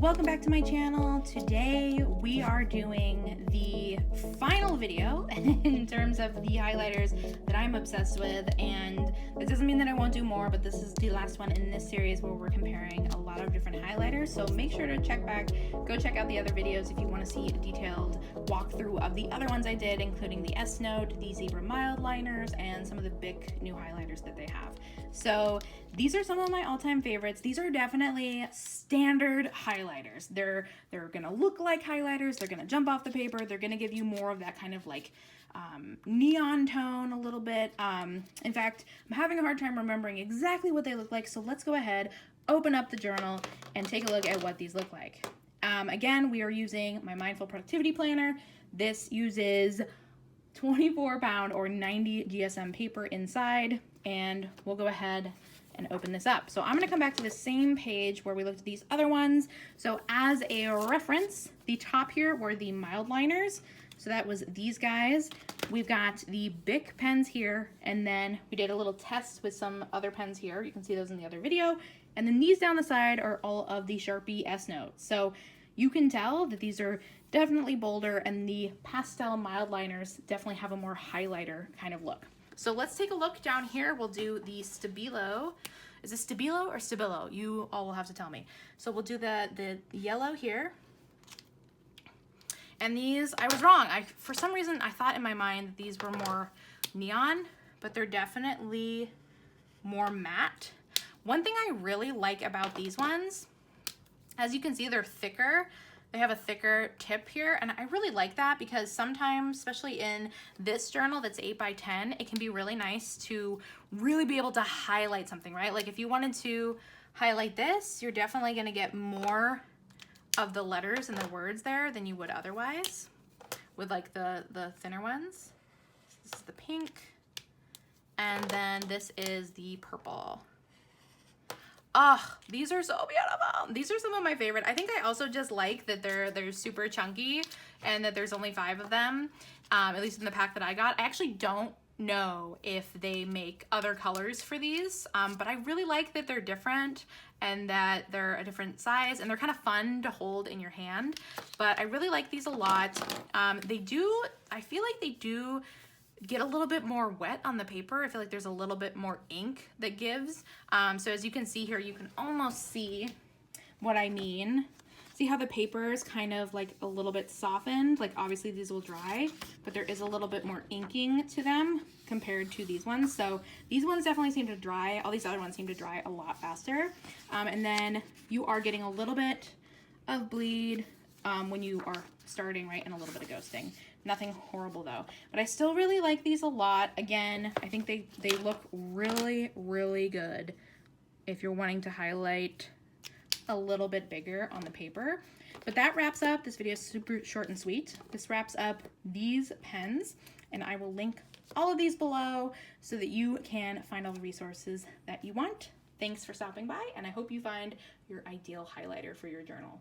Welcome back to my channel. Today we are doing the final video in terms of the highlighters that I'm obsessed with, and this doesn't mean that I won't do more, but this is the last one in this series where we're comparing a lot of different highlighters. So make sure to go check out the other videos if you want to see a detailed walkthrough of the other ones I did, including the S Note, the Zebra Mild liners, and some of the big new highlighters that they have. So these are some of my all-time favorites. These are definitely standard highlighters. They're gonna look like highlighters. They're gonna jump off the paper. They're gonna give you more of that kind of like neon tone a little bit. In fact, I'm having a hard time remembering exactly what they look like. So let's go ahead, open up the journal, and take a look at what these look like. Again, we are using my Mindful Productivity Planner. This uses 24-pound or 90 GSM paper inside, and we'll go ahead and open this up. So I'm gonna come back to the same page where we looked at these other ones. So as a reference, the top here were the mild liners. So that was these guys. We've got the Bic pens here, and then we did a little test with some other pens here. You can see those in the other video. And then these down the side are all of the Sharpie S Notes. So you can tell that these are definitely bolder, and the pastel mild liners definitely have a more highlighter kind of look. So let's take a look down here. We'll do the Stabilo. Is it Stabilo or Stabilo? You all will have to tell me. So we'll do the yellow here. And these, I was wrong. For some reason, I thought in my mind that these were more neon, but they're definitely more matte. One thing I really like about these ones, as you can see, they're thicker. They have a thicker tip here, and I really like that because sometimes, especially in this journal that's 8x10, it can be really nice to really be able to highlight something, right? Like if you wanted to highlight this, you're definitely gonna get more of the letters and the words there than you would otherwise with like the thinner ones. This is the pink, and then this is the purple. Oh, these are so beautiful. These are some of my favorite. I think I also just like that they're super chunky and that there's only 5 of them, at least in the pack that I got. I actually don't know if they make other colors for these, but I really like that they're different and that they're a different size, and they're kind of fun to hold in your hand. But I really like these a lot. I feel like they do get a little bit more wet on the paper. I feel like there's a little bit more ink that gives. So as you can see here, you can almost see what I mean. See how the paper is kind of like a little bit softened? Like obviously these will dry, but there is a little bit more inking to them compared to these ones. So these ones definitely seem to dry. All these other ones seem to dry a lot faster. And then you are getting a little bit of bleed when you are starting, right? And a little bit of ghosting. Nothing horrible though, but I still really like these a lot. Again, I think they look really, really good if you're wanting to highlight a little bit bigger on the paper. But that wraps up, this video is super short and sweet. This wraps up these pens, and I will link all of these below so that you can find all the resources that you want. Thanks for stopping by, and I hope you find your ideal highlighter for your journal.